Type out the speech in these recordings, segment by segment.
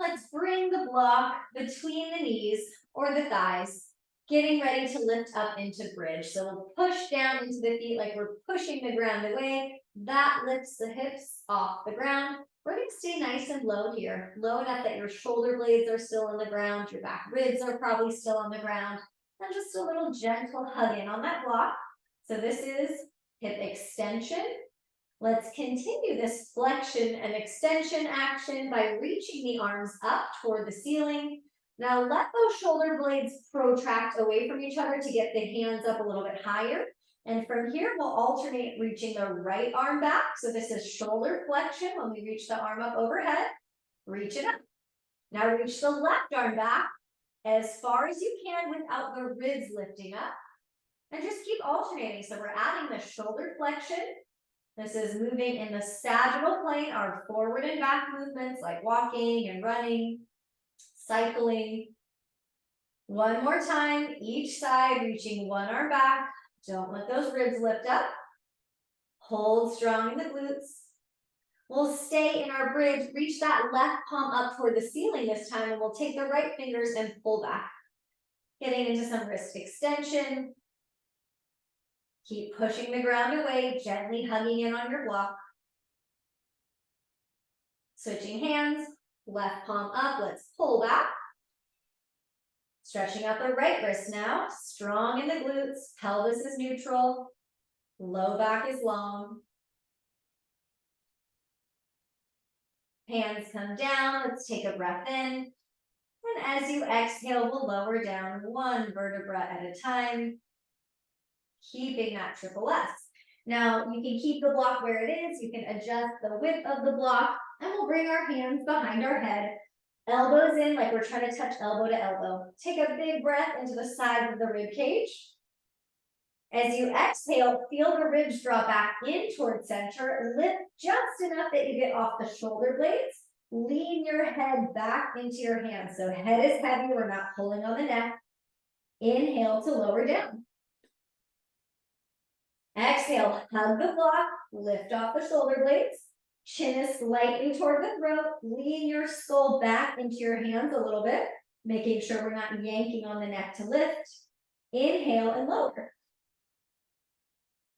Let's bring the block between the knees or the thighs, getting ready to lift up into bridge. So we'll push down into the feet like we're pushing the ground away. That lifts the hips off the ground. We're going to stay nice and low here, low enough that your shoulder blades are still on the ground, your back ribs are probably still on the ground, and just a little gentle hug in on that block. So this is hip extension. Let's continue this flexion and extension action by reaching the arms up toward the ceiling. Now let those shoulder blades protract away from each other to get the hands up a little bit higher. And from here, we'll alternate reaching the right arm back. So this is shoulder flexion when we reach the arm up overhead. Reach it up. Now reach the left arm back as far as you can without the ribs lifting up. And just keep alternating. So we're adding the shoulder flexion. This is moving in the sagittal plane, our forward and back movements like walking and running, cycling. One more time, each side, reaching one arm back. Don't let those ribs lift up. Hold strong in the glutes. We'll stay in our bridge, reach that left palm up toward the ceiling this time, and we'll take the right fingers and pull back. Getting into some wrist extension. Keep pushing the ground away, gently hugging in on your block. Switching hands, left palm up, let's pull back. Stretching out the right wrist now, strong in the glutes, pelvis is neutral, low back is long. Hands come down, let's take a breath in. And as you exhale, we'll lower down one vertebra at a time, keeping that triple S. Now, you can keep the block where it is, you can adjust the width of the block, and we'll bring our hands behind our head, elbows in like we're trying to touch elbow to elbow. Take a big breath into the sides of the rib cage. As you exhale, feel the ribs draw back in towards center. Lift just enough that you get off the shoulder blades. Lean your head back into your hands. So head is heavy, we're not pulling on the neck. Inhale to lower down. Exhale, hug the block, lift off the shoulder blades. Chin is slightly toward the throat. Lean your skull back into your hands a little bit, making sure we're not yanking on the neck to lift. Inhale and lower.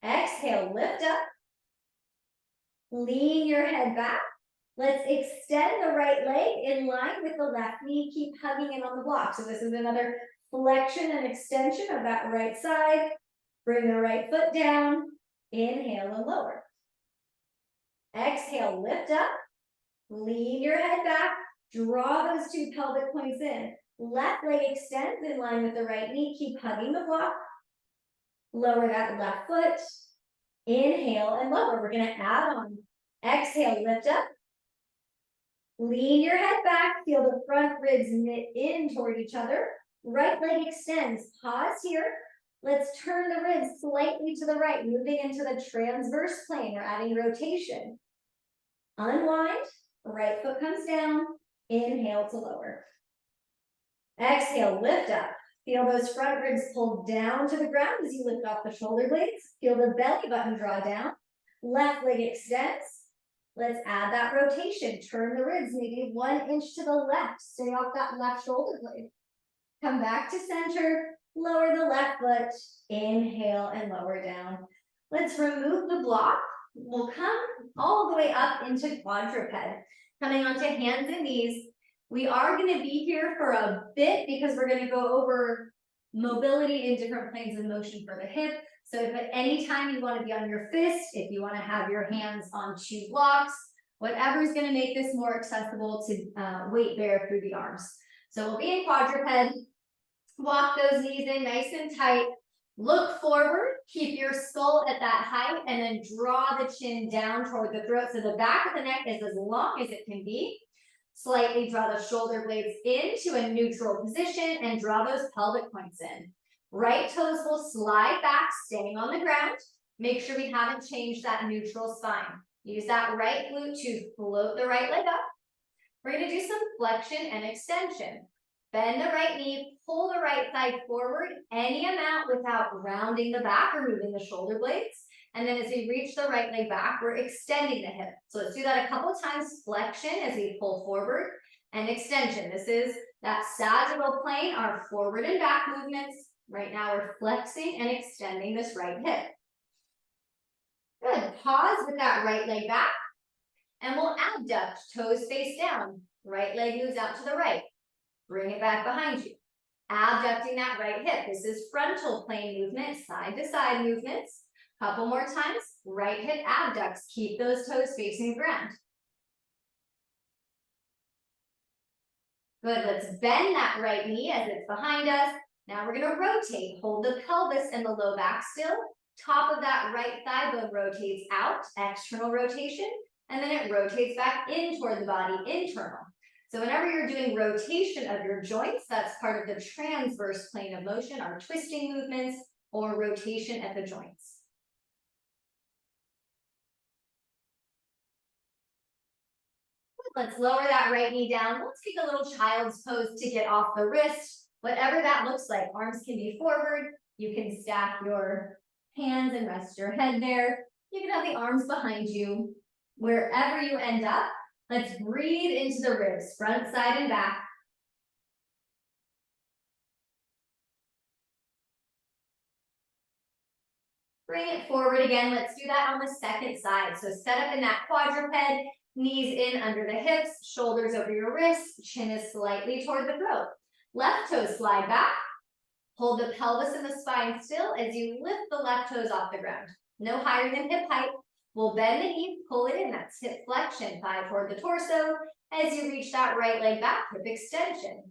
Exhale, lift up. Lean your head back. Let's extend the right leg in line with the left knee. Keep hugging in on the block. So this is another flexion and extension of that right side. Bring the right foot down. Inhale and lower. Exhale, lift up. Lean your head back. Draw those two pelvic points in. Left leg extends in line with the right knee. Keep hugging the block. Lower that left foot. Inhale and lower. We're going to add on. Exhale, lift up. Lean your head back. Feel the front ribs knit in toward each other. Right leg extends. Pause here. Let's turn the ribs slightly to the right, moving into the transverse plane. We're adding rotation. Unwind. Right foot comes down. Inhale to lower. Exhale, lift up. Feel those front ribs pull down to the ground as you lift off the shoulder blades. Feel the belly button draw down. Left leg extends. Let's add that rotation. Turn the ribs maybe 1 inch to the left. Stay off that left shoulder blade. Come back to center. Lower the left foot. Inhale and lower down. Let's remove the block. We'll come all the way up into quadruped. Coming onto hands and knees. We are going to be here for a bit because we're going to go over mobility in different planes of motion for the hip. So if at any time you want to be on your fist, if you want to have your hands on 2 blocks, whatever is going to make this more accessible to weight bear through the arms. So we'll be in quadruped. Walk those knees in nice and tight. Look forward. Keep your skull at that height and then draw the chin down toward the throat. So the back of the neck is as long as it can be. Slightly draw the shoulder blades into a neutral position and draw those pelvic points in. Right toes will slide back, staying on the ground. Make sure we haven't changed that neutral spine. Use that right glute to float the right leg up. We're going to do some flexion and extension. Bend the right knee, pull the right side forward, any amount without rounding the back or moving the shoulder blades. And then as we reach the right leg back, we're extending the hip. So let's do that a couple of times. Flexion as we pull forward and extension. This is that sagittal plane, our forward and back movements. Right now we're flexing and extending this right hip. Good, pause with that right leg back, and we'll abduct, toes face down. Right leg moves out to the right. Bring it back behind you. Abducting that right hip. This is frontal plane movement, side to side movements. Couple more times. Right hip abducts. Keep those toes facing the ground. Good. Let's bend that right knee as it's behind us. Now we're going to rotate. Hold the pelvis and the low back still. Top of that right thigh bone rotates out, external rotation, and then it rotates back in toward the body, internal. So whenever you're doing rotation of your joints, that's part of the transverse plane of motion, our twisting movements or rotation at the joints. Let's lower that right knee down. Let's take a little child's pose to get off the wrist. Whatever that looks like, arms can be forward. You can stack your hands and rest your head there. You can have the arms behind you. Wherever you end up, let's breathe into the ribs, front, side, and back. Bring it forward again. Let's do that on the second side. So set up in that quadruped, knees in under the hips, shoulders over your wrists, chin is slightly toward the throat. Left toes slide back. Hold the pelvis and the spine still as you lift the left toes off the ground. No higher than hip height. We'll bend the knee, pull it in. That's hip flexion, thigh toward the torso. As you reach that right leg back, hip extension.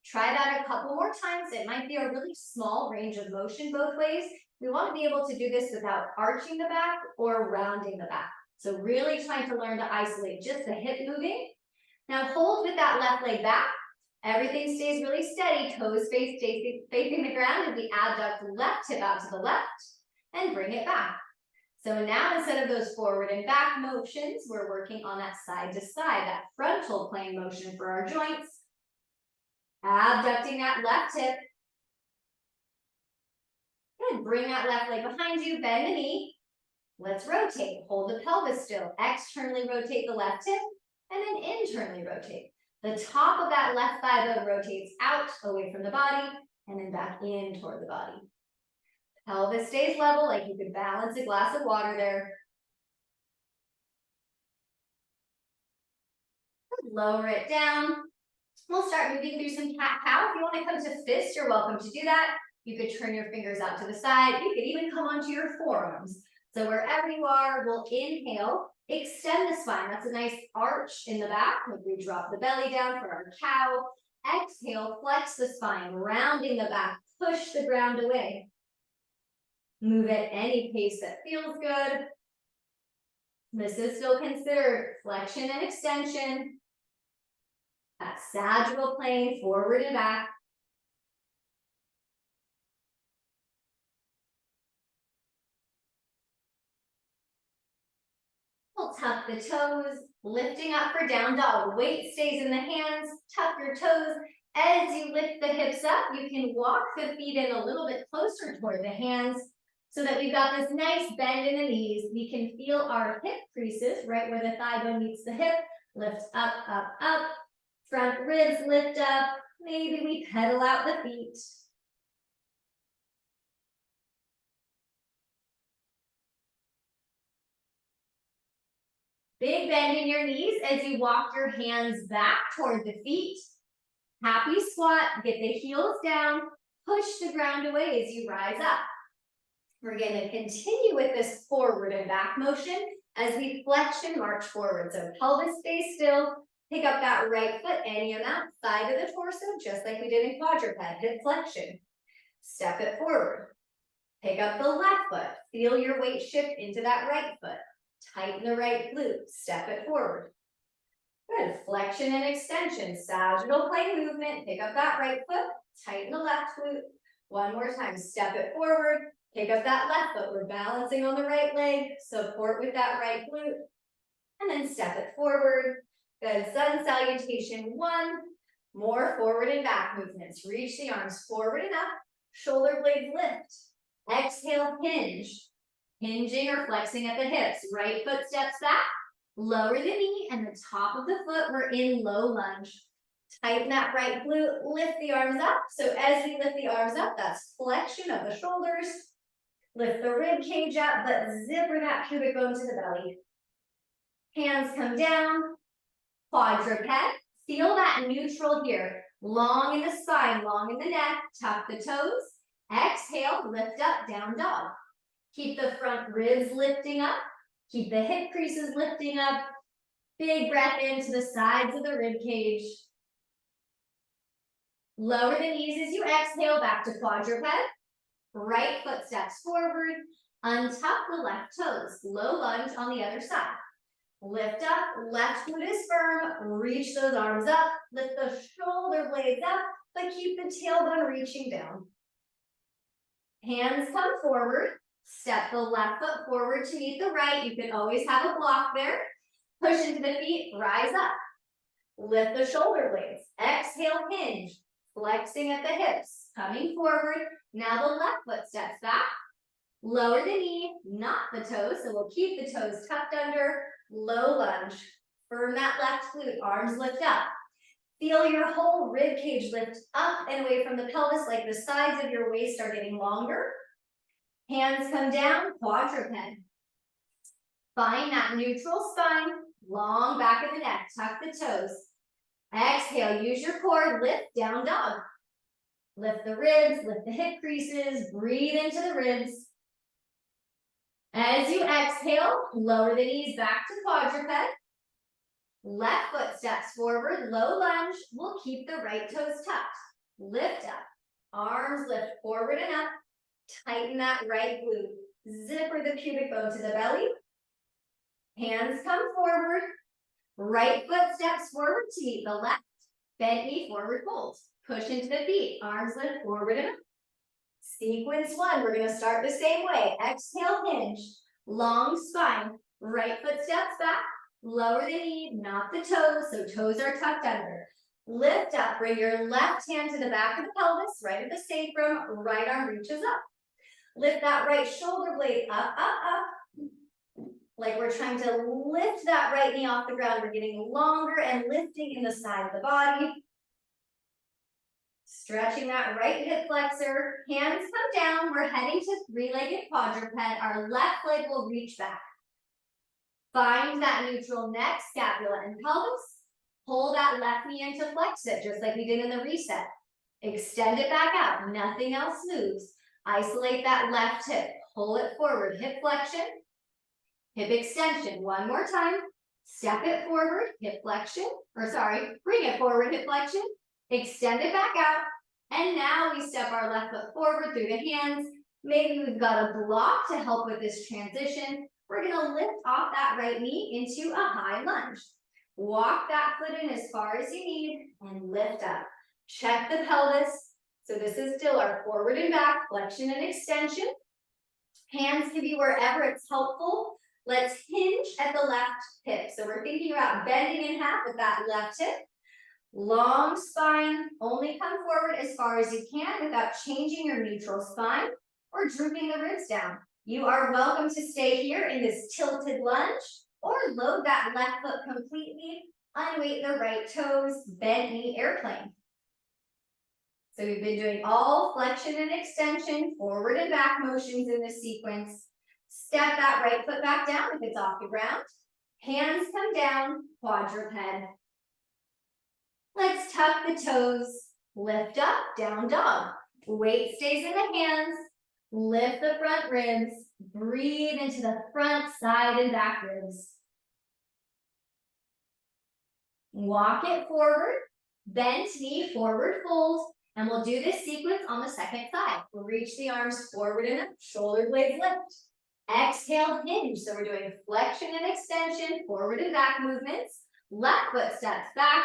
Try that a couple more times. It might be a really small range of motion both ways. We want to be able to do this without arching the back or rounding the back. So really trying to learn to isolate just the hip moving. Now hold with that left leg back. Everything stays really steady. Toes facing the ground as we abduct left hip out to the left and bring it back. So now instead of those forward and back motions, we're working on that side to side, that frontal plane motion for our joints. Abducting that left hip. Good. Bring that left leg behind you, bend the knee. Let's rotate. Hold the pelvis still. Externally rotate the left hip and then internally rotate. The top of that left thigh bone rotates out away from the body and then back in toward the body. Pelvis stays level, like you could balance a glass of water there. Lower it down. We'll start moving through some cat-cow. If you want to come to fist, you're welcome to do that. You could turn your fingers out to the side. You could even come onto your forearms. So wherever you are, we'll inhale, extend the spine. That's a nice arch in the back. Like we drop the belly down for our cow. Exhale, flex the spine, rounding the back, push the ground away. Move at any pace that feels good. This is still considered flexion and extension. That sagittal plane, forward and back. We'll tuck the toes, lifting up for down dog. Weight stays in the hands, tuck your toes. As you lift the hips up, you can walk the feet in a little bit closer toward the hands so that we've got this nice bend in the knees. We can feel our hip creases right where the thigh bone meets the hip. Lift up, up, up. Front ribs lift up. Maybe we pedal out the feet. Big bend in your knees as you walk your hands back toward the feet. Happy squat, get the heels down, push the ground away as you rise up. We're going to continue with this forward and back motion as we flex and march forward. So pelvis stays still, pick up that right foot any amount, side of the torso, just like we did in quadruped, hip flexion. Step it forward. Pick up the left foot, feel your weight shift into that right foot. Tighten the right glute, step it forward. Good, flexion and extension, sagittal plane movement, pick up that right foot, tighten the left glute. One more time, step it forward, pick up that left foot, we're balancing on the right leg, support with that right glute, and then step it forward. Good, sun salutation, one. More forward and back movements, reach the arms forward and up, shoulder blades lift. Exhale, hinge. Hinging or flexing at the hips. Right foot steps back, lower the knee, and the top of the foot, we're in low lunge. Tighten that right glute, lift the arms up. So as we lift the arms up, that's flexion of the shoulders. Lift the rib cage up, but zipper that pubic bone to the belly. Hands come down, quadruped. Feel that neutral here. Long in the spine, long in the neck. Tuck the toes. Exhale, lift up, down dog. Keep the front ribs lifting up. Keep the hip creases lifting up. Big breath into the sides of the rib cage. Lower the knees as you exhale, back to quadruped. Right foot steps forward. Untuck the left toes. Low lunge on the other side. Lift up, left foot is firm. Reach those arms up. Lift the shoulder blades up, but keep the tailbone reaching down. Hands come forward. Step the left foot forward to meet the right. You can always have a block there. Push into the feet, rise up. Lift the shoulder blades. Exhale, hinge. Flexing at the hips. Coming forward. Now the left foot steps back. Lower the knee, not the toes. So we'll keep the toes tucked under. Low lunge. Firm that left glute. Arms lift up. Feel your whole rib cage lift up and away from the pelvis, like the sides of your waist are getting longer. Hands come down, quadruped. Find that neutral spine, long back of the neck, tuck the toes. Exhale, use your core, lift, down dog. Lift the ribs, lift the hip creases, breathe into the ribs. As you exhale, lower the knees back to quadruped. Left foot steps forward, low lunge. We'll keep the right toes tucked. Lift up. Arms lift forward and up. Tighten that right glute. Zipper the pubic bone to the belly. Hands come forward. Right foot steps forward to meet the left. Bent knee forward fold. Push into the feet. Arms lift forward and up. Sequence one. We're going to start the same way. Exhale, hinge. Long spine. Right foot steps back. Lower the knee, not the toes, so toes are tucked under. Lift up, bring your left hand to the back of the pelvis, right at the sacrum, right arm reaches up. Lift that right shoulder blade up, up, up. Like we're trying to lift that right knee off the ground. We're getting longer and lifting in the side of the body. Stretching that right hip flexor. Hands come down. We're heading to three-legged quadruped. Our left leg will reach back. Find that neutral neck, scapula, and pelvis. Pull that left knee in to flex it, just like we did in the reset. Extend it back out. Nothing else moves. Isolate that left hip. Pull it forward. Hip flexion. Hip extension. One more time. Step it forward. Hip flexion. Bring it forward. Hip flexion. Extend it back out. And now we step our left foot forward through the hands. Maybe we've got a block to help with this transition. We're going to lift off that right knee into a high lunge. Walk that foot in as far as you need and lift up. Check the pelvis. So this is still our forward and back, flexion and extension. Hands can be wherever it's helpful. Let's hinge at the left hip. So we're thinking about bending in half with that left hip. Long spine. Only come forward as far as you can without changing your neutral spine or drooping the ribs down. You are welcome to stay here in this tilted lunge or load that left foot completely, unweight the right toes, bent knee airplane. So we've been doing all flexion and extension, forward and back motions in this sequence. Step that right foot back down if it's off the ground. Hands come down, quadruped. Let's tuck the toes, lift up, down dog. Weight stays in the hands. Lift the front ribs, breathe into the front, side, and back ribs. Walk it forward, bent knee, forward fold, and we'll do this sequence on the second side. We'll reach the arms forward and up, shoulder blades lift. Exhale, hinge. So we're doing flexion and extension, forward and back movements. Left foot steps back,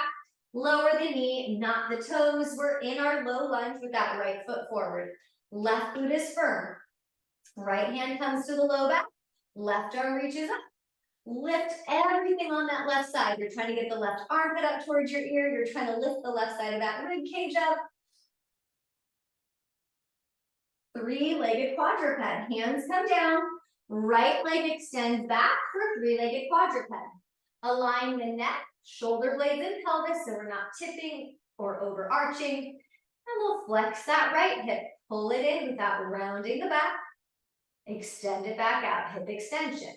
lower the knee, not the toes. We're in our low lunge with that right foot forward. Left glute is firm. Right hand comes to the low back. Left arm reaches up. Lift everything on that left side. You're trying to get the left armpit up towards your ear. You're trying to lift the left side of that rib cage up. Three-legged quadruped. Hands come down. Right leg extends back for three-legged quadruped. Align the neck, shoulder blades and pelvis so we're not tipping or overarching. And we'll flex that right hip, pull it in without rounding the back, extend it back out, hip extension.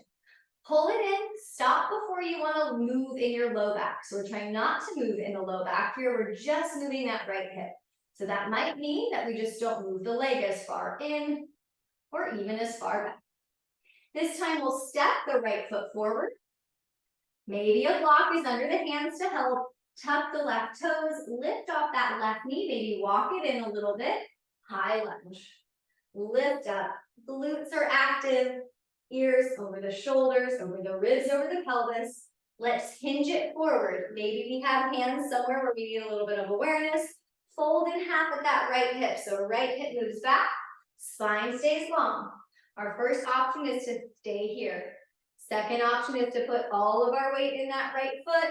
Pull it in, stop before you want to move in your low back. So we're trying not to move in the low back here, we're just moving that right hip. So that might mean that we just don't move the leg as far in or even as far back. This time we'll step the right foot forward. Maybe a block is under the hands to help. Tuck the left toes, lift off that left knee, maybe walk it in a little bit. High lunge. Lift up, glutes are active, ears over the shoulders, over the ribs, over the pelvis. Let's hinge it forward. Maybe we have hands somewhere where we need a little bit of awareness. Fold in half at that right hip. So right hip moves back, spine stays long. Our first option is to stay here. Second option is to put all of our weight in that right foot,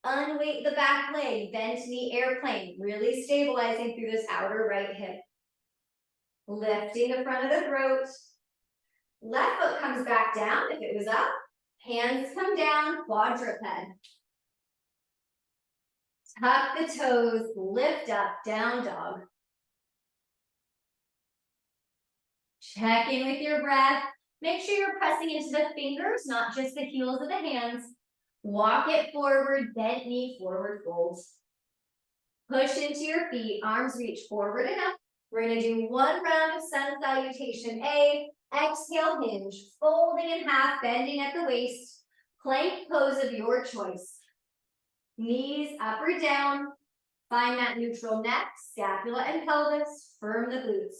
unweight the back leg, bend knee airplane, really stabilizing through this outer right hip. Lifting the front of the throat. Left foot comes back down if it was up. Hands come down, quadruped. Tuck the toes, lift up, down dog. Check in with your breath. Make sure you're pressing into the fingers, not just the heels of the hands. Walk it forward, bent knee, forward folds. Push into your feet, arms reach forward and up. We're going to do one round of sun salutation A. Exhale, hinge, folding in half, bending at the waist. Plank pose of your choice. Knees up or down. Find that neutral neck, scapula and pelvis. Firm the glutes.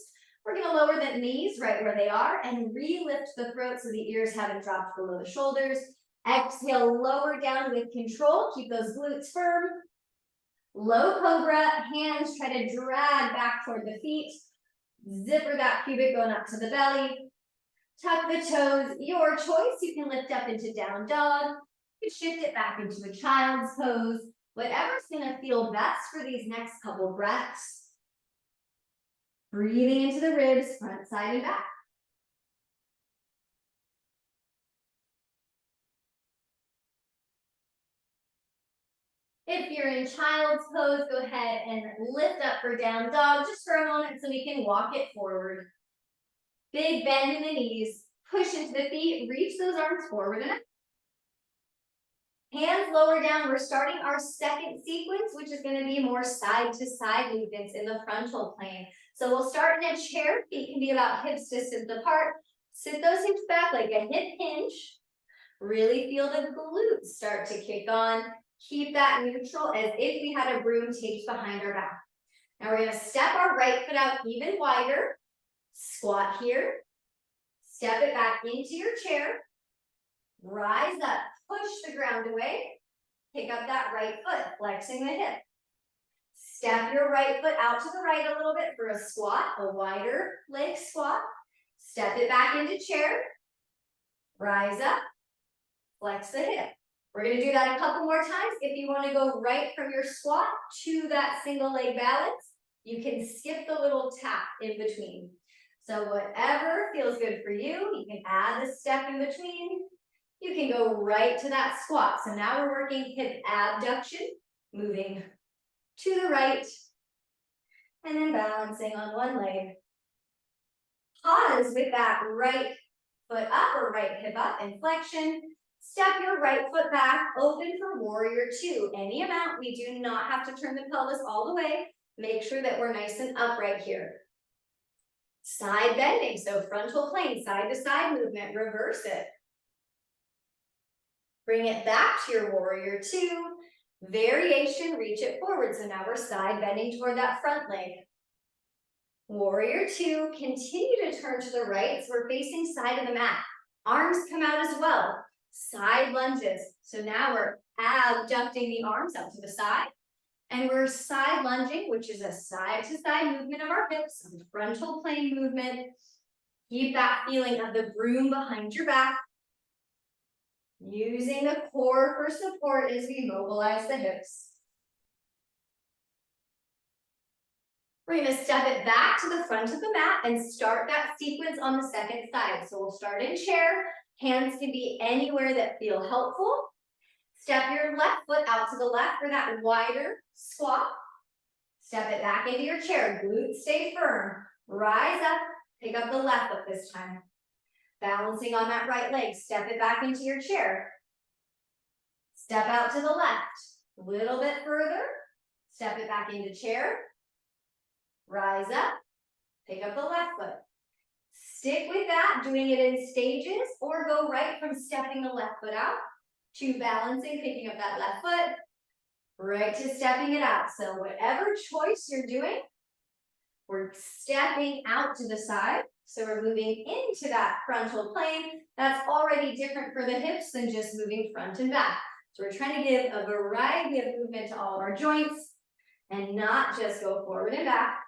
We're going to lower the knees right where they are and re-lift the throat so the ears haven't dropped below the shoulders. Exhale, lower down with control. Keep those glutes firm. Low cobra, hands try to drag back toward the feet. Zipper that pubic bone up to the belly. Tuck the toes, your choice. You can lift up into down dog. You can shift it back into a child's pose. Whatever's gonna feel best for these next couple breaths. Breathing into the ribs, front, side, and back. If you're in child's pose, go ahead and lift up for down dog just for a moment so we can walk it forward. Big bend in the knees, push into the feet, reach those arms forward and up. Hands lower down, we're starting our second sequence, which is going to be more side to side movements in the frontal plane. So we'll start in a chair, feet can be about hips distance apart. Sit those hips back like a hip hinge. Really feel the glutes start to kick on. Keep that neutral as if we had a broom taped behind our back. Now we're going to step our right foot out even wider. Squat here. Step it back into your chair. Rise up. Push the ground away. Pick up that right foot, flexing the hip. Step your right foot out to the right a little bit for a squat, a wider leg squat. Step it back into chair. Rise up. Flex the hip. We're going to do that a couple more times. If you want to go right from your squat to that single leg balance, you can skip the little tap in between. So whatever feels good for you, you can add the step in between. You can go right to that squat. So now we're working hip abduction, moving to the right, and then balancing on one leg. Pause with that right foot up or right hip up in flexion. Step your right foot back, open for warrior two. Any amount, we do not have to turn the pelvis all the way. Make sure that we're nice and upright here. Side bending, so frontal plane, side to side movement, reverse it. Bring it back to your warrior two. Variation, reach it forward. So now we're side bending toward that front leg. Warrior two, continue to turn to the right. So we're facing side of the mat. Arms come out as well. Side lunges. So now we're abducting the arms out to the side. And we're side lunging, which is a side to side movement of our hips, a frontal plane movement. Keep that feeling of the broom behind your back. Using the core for support as we mobilize the hips. We're going to step it back to the front of the mat and start that sequence on the second side. So we'll start in chair. Hands can be anywhere that feel helpful. Step your left foot out to the left for that wider squat. Step it back into your chair. Glutes stay firm. Rise up. Pick up the left foot this time. Balancing on that right leg. Step it back into your chair. Step out to the left. A little bit further. Step it back into chair. Rise up. Pick up the left foot. Stick with that, doing it in stages, or go right from stepping the left foot out to balancing, picking up that left foot, right to stepping it out. So whatever choice you're doing, we're stepping out to the side. So we're moving into that frontal plane. That's already different for the hips than just moving front and back. So we're trying to give a variety of movement to all of our joints and not just go forward and back.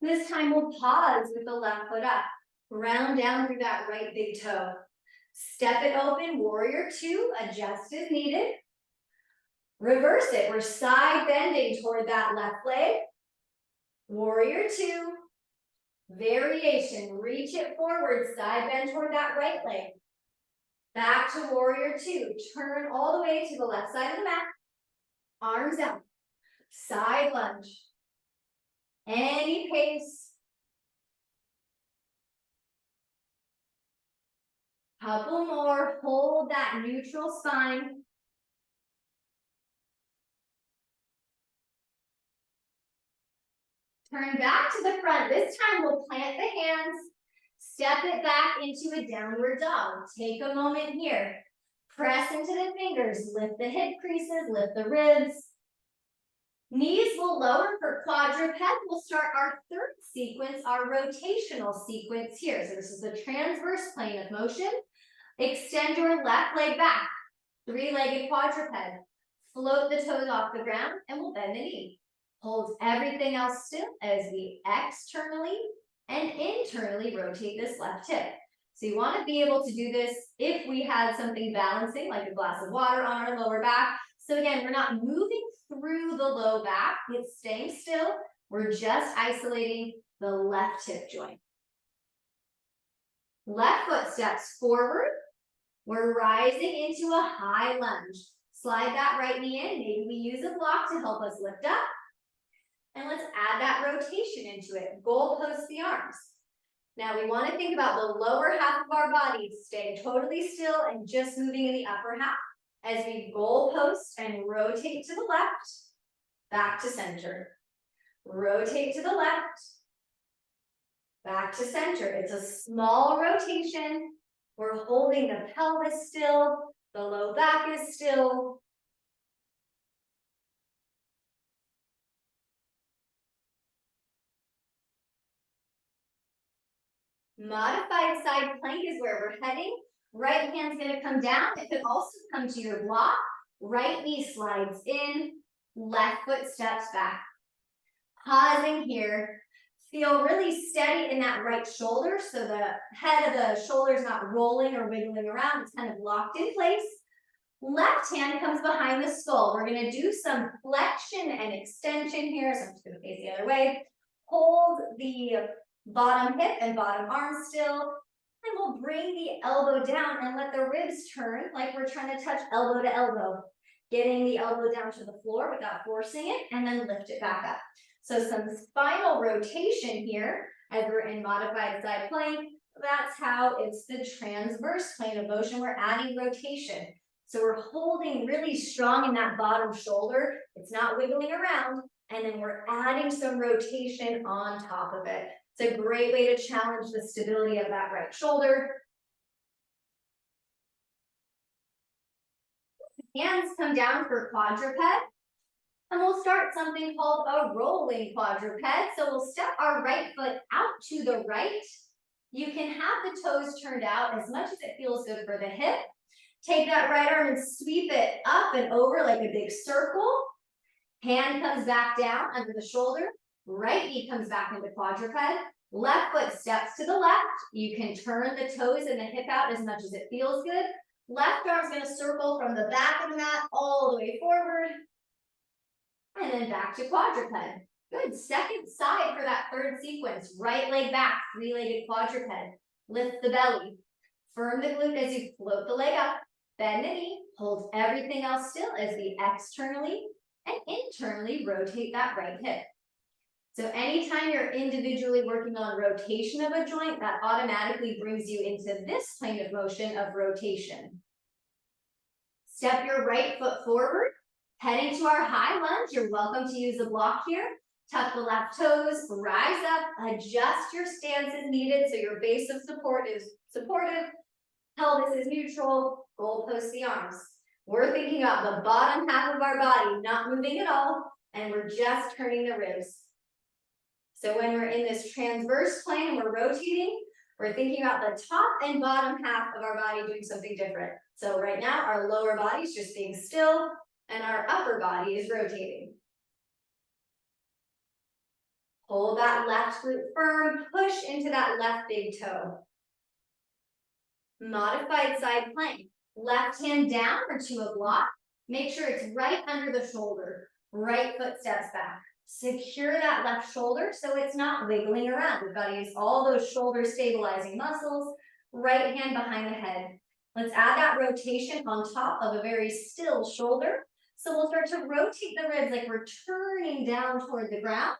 This time we'll pause with the left foot up. Round down through that right big toe. Step it open, warrior two, adjust as needed. Reverse it, we're side bending toward that left leg. Warrior two. Variation, reach it forward, side bend toward that right leg. Back to warrior two. Turn all the way to the left side of the mat. Arms out. Side lunge. Any pace. Couple more. Hold that neutral spine. Turn back to the front. This time we'll plant the hands. Step it back into a downward dog. Take a moment here. Press into the fingers. Lift the hip creases. Lift the ribs. Knees will lower for quadruped. We'll start our third sequence, our rotational sequence here. So this is the transverse plane of motion. Extend your left leg back. Three-legged quadruped. Float the toes off the ground and we'll bend the knee. Hold everything else still as we externally and internally rotate this left hip. So you want to be able to do this if we had something balancing, like a glass of water on our lower back. So again, we're not moving through the low back, it's staying still. We're just isolating the left hip joint. Left foot steps forward. We're rising into a high lunge. Slide that right knee in. Maybe we use a block to help us lift up. And let's add that rotation into it. Goalpost the arms. Now we want to think about the lower half of our body staying totally still and just moving in the upper half as we goalpost and rotate to the left, back to center. Rotate to the left, back to center. It's a small rotation. We're holding the pelvis still, the low back is still. Modified side plank is where we're heading. Right hand's gonna come down. It could also come to your block. Right knee slides in, left foot steps back. Pausing here. Feel really steady in that right shoulder, so the head of the shoulder is not rolling or wiggling around. It's kind of locked in place. Left hand comes behind the skull. We're gonna do some flexion and extension here, so I'm just gonna face the other way. Hold the bottom hip and bottom arm still, and we'll bring the elbow down and let the ribs turn like we're trying to touch elbow to elbow. Getting the elbow down to the floor without forcing it, and then lift it back up. So some spinal rotation here as we're in modified side plank. That's how it's the transverse plane of motion. We're adding rotation. So we're holding really strong in that bottom shoulder. It's not wiggling around. And then we're adding some rotation on top of it. It's a great way to challenge the stability of that right shoulder. Hands come down for quadruped. And we'll start something called a rolling quadruped. So we'll step our right foot out to the right. You can have the toes turned out as much as it feels good for the hip. Take that right arm and sweep it up and over like a big circle. Hand comes back down under the shoulder. Right knee comes back into quadruped. Left foot steps to the left. You can turn the toes and the hip out as much as it feels good. Left arm's going to circle from the back of the mat all the way forward. And then back to quadruped. Good. Second side for that third sequence. Right leg back, three-legged quadruped. Lift the belly. Firm the glute as you float the leg up. Bend the knee. Hold everything else still as we externally and internally rotate that right hip. So anytime you're individually working on rotation of a joint, that automatically brings you into this plane of motion of rotation. Step your right foot forward, heading to our high lunge. You're welcome to use a block here. Tuck the left toes, rise up, adjust your stance as needed so your base of support is supportive, pelvis is neutral, goalpost the arms. We're thinking about the bottom half of our body, not moving at all, and we're just turning the ribs. So when we're in this transverse plane and we're rotating, we're thinking about the top and bottom half of our body doing something different. So right now, our lower body is just being still, and our upper body is rotating. Hold that left glute firm, push into that left big toe. Modified side plank. Left hand down or to a block. Make sure it's right under the shoulder. Right foot steps back. Secure that left shoulder so it's not wiggling around. We've got to use all those shoulder stabilizing muscles. Right hand behind the head. Let's add that rotation on top of a very still shoulder. So we'll start to rotate the ribs like we're turning down toward the ground.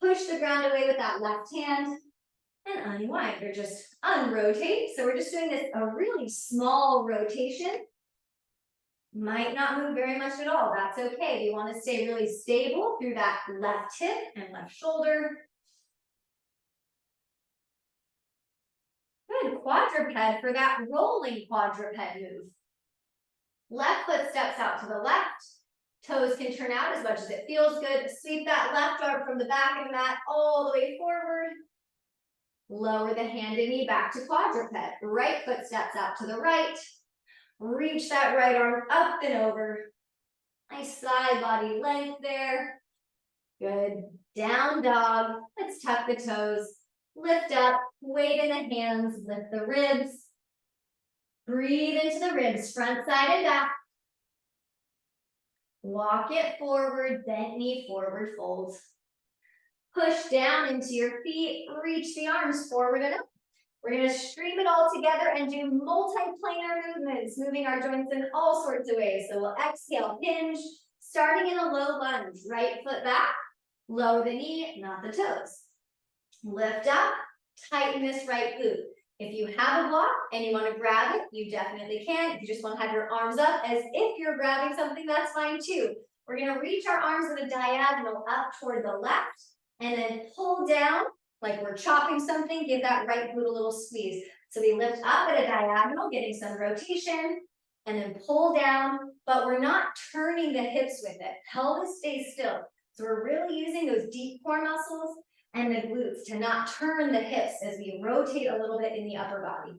Push the ground away with that left hand and unwind or just unrotate. So we're just doing this a really small rotation. Might not move very much at all. That's okay. You want to stay really stable through that left hip and left shoulder. Good. Quadruped for that rolling quadruped move. Left foot steps out to the left. Toes can turn out as much as it feels good. Sweep that left arm from the back of the mat all the way forward. Lower the hand and knee back to quadruped. Right foot steps out to the right. Reach that right arm up and over. Nice side body length there. Good. Down dog. Let's tuck the toes. Lift up. Weight in the hands. Lift the ribs. Breathe into the ribs. Front side and back. Walk it forward. Bent knee forward fold. Push down into your feet. Reach the arms forward and up. We're going to stream it all together and do multi-planar movements, moving our joints in all sorts of ways. So we'll exhale, hinge, starting in a low lunge. Right foot back, lower the knee, not the toes. Lift up, tighten this right glute. If you have a block and you want to grab it, you definitely can. If you just want to have your arms up as if you're grabbing something, that's fine too. We're going to reach our arms in a diagonal up toward the left and then pull down like we're chopping something. Give that right glute a little squeeze. So we lift up at a diagonal, getting some rotation, and then pull down, but we're not turning the hips with it. Pelvis stays still. So we're really using those deep core muscles and the glutes to not turn the hips as we rotate a little bit in the upper body.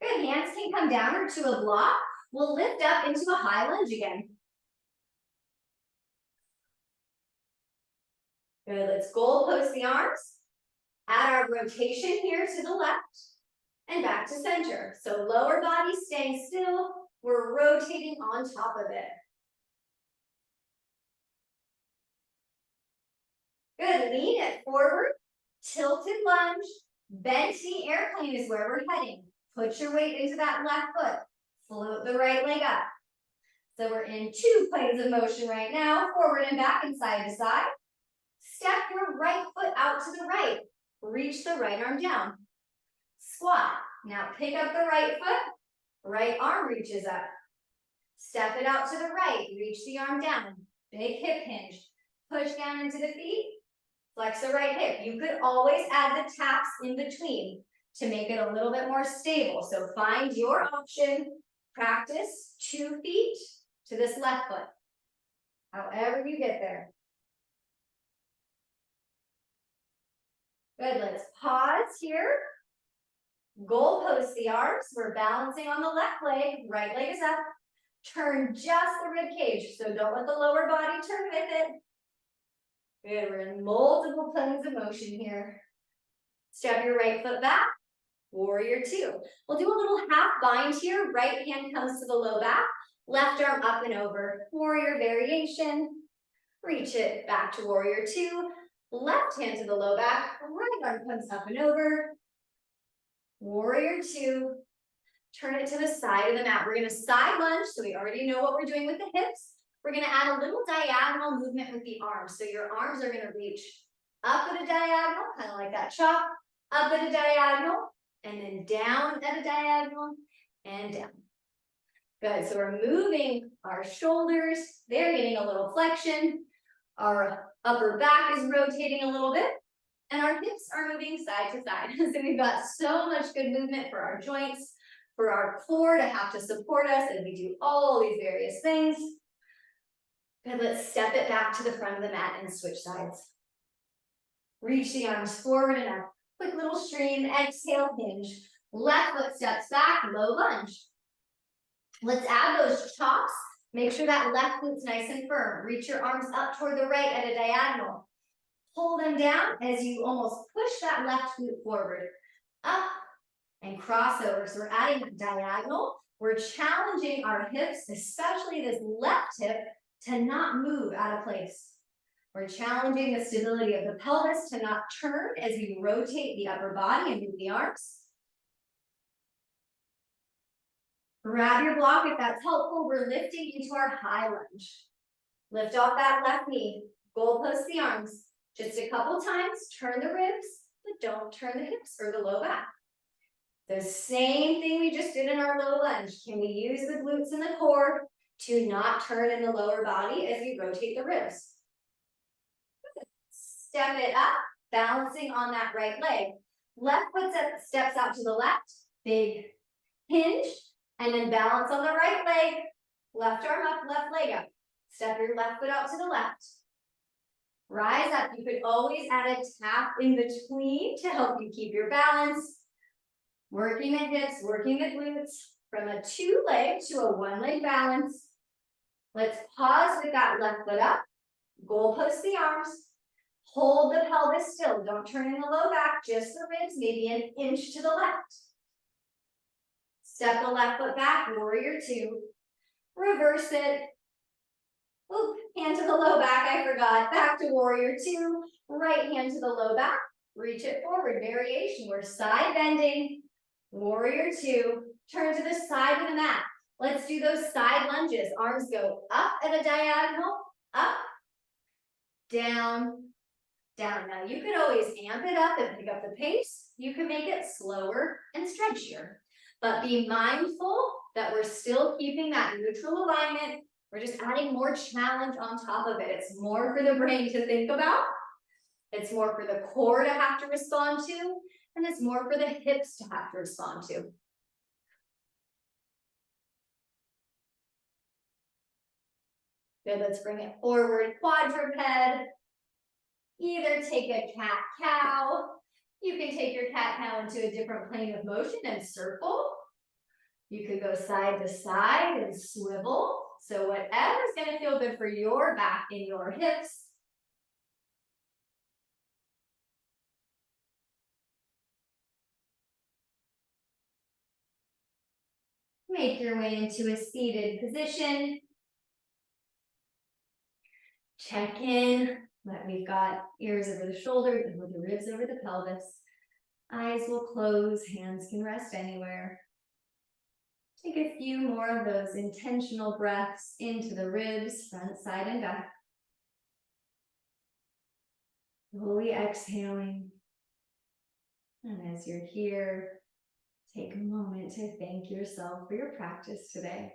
Good, hands can come down or to a block. We'll lift up into a high lunge again. Good, let's goalpost the arms. Add our rotation here to the left and back to center. So lower body staying still. We're rotating on top of it. Good, lean it forward, tilted lunge, bent knee airplane is where we're heading. Put your weight into that left foot. Float the right leg up. So we're in two planes of motion right now, forward and back and side to side. Step your right foot out to the right. Reach the right arm down. Squat. Now pick up the right foot. Right arm reaches up. Step it out to the right. Reach the arm down. Big hip hinge. Push down into the feet. Flex the right hip. You could always add the taps in between to make it a little bit more stable. So find your option. Practice 2 feet to this left foot. However you get there. Good, let's pause here. Goalpost the arms. We're balancing on the left leg. Right leg is up. Turn just the rib cage. So don't let the lower body turn with it. Good, we're in multiple planes of motion here. Step your right foot back. Warrior 2. We'll do a little half bind here. Right hand comes to the low back. Left arm up and over. Warrior variation. Reach it back to warrior 2. Left hand to the low back, right arm comes up and over. Warrior two. Turn it to the side of the mat. We're gonna side lunge, so we already know what we're doing with the hips. We're gonna add a little diagonal movement with the arms. So your arms are gonna reach up at a diagonal, kind of like that chop, up at a diagonal, and then down at a diagonal, and down. Good, so we're moving our shoulders. They're getting a little flexion. Our upper back is rotating a little bit, and our hips are moving side to side. So we've got so much good movement for our joints, for our core to have to support us as we do all these various things. Good, let's step it back to the front of the mat and switch sides. Reach the arms forward and up. Quick little stream, exhale, hinge. Left foot steps back, low lunge. Let's add those chops. Make sure that left glut's nice and firm. Reach your arms up toward the right at a diagonal. Pull them down as you almost push that left glute forward. Up and cross over. So we're adding a diagonal. We're challenging our hips, especially this left hip, to not move out of place. We're challenging the stability of the pelvis to not turn as we rotate the upper body and move the arms. Grab your block if that's helpful. We're lifting into our high lunge. Lift off that left knee. Goalpost the arms. Just a couple times, turn the ribs, but don't turn the hips or the low back. The same thing we just did in our low lunge. Can we use the glutes and the core to not turn in the lower body as we rotate the ribs? Step it up, balancing on that right leg. Left foot steps out to the left, big hinge, and then balance on the right leg. Left arm up, left leg up. Step your left foot out to the left. Rise up. You could always add a tap in between to help you keep your balance. Working the hips, working the glutes from a 2-leg to a 1-leg balance. Let's pause with that left foot up. Goalpost the arms. Hold the pelvis still. Don't turn in the low back, just the ribs, maybe an inch to the left. Step the left foot back, warrior two. Reverse it. Oop, hand to the low back, I forgot. Back to warrior two. Right hand to the low back. Reach it forward, variation. We're side bending. Warrior two. Turn to the side of the mat. Let's do those side lunges. Arms go up at a diagonal, up, down, down. Now you could always amp it up and pick up the pace. You can make it slower and stretchier. But be mindful that we're still keeping that neutral alignment. We're just adding more challenge on top of it. It's more for the brain to think about. It's more for the core to have to respond to. And it's more for the hips to have to respond to. Good, let's bring it forward, quadruped. Either take a cat-cow. You can take your cat-cow into a different plane of motion and circle. You could go side to side and swivel. So whatever's gonna feel good for your back and your hips. Make your way into a seated position. Check in that we've got ears over the shoulders and with the ribs over the pelvis. Eyes will close, hands can rest anywhere. Take a few more of those intentional breaths into the ribs, front, side, and back. Slowly exhaling. And as you're here, take a moment to thank yourself for your practice today.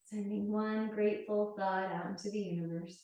Sending one grateful thought out into the universe.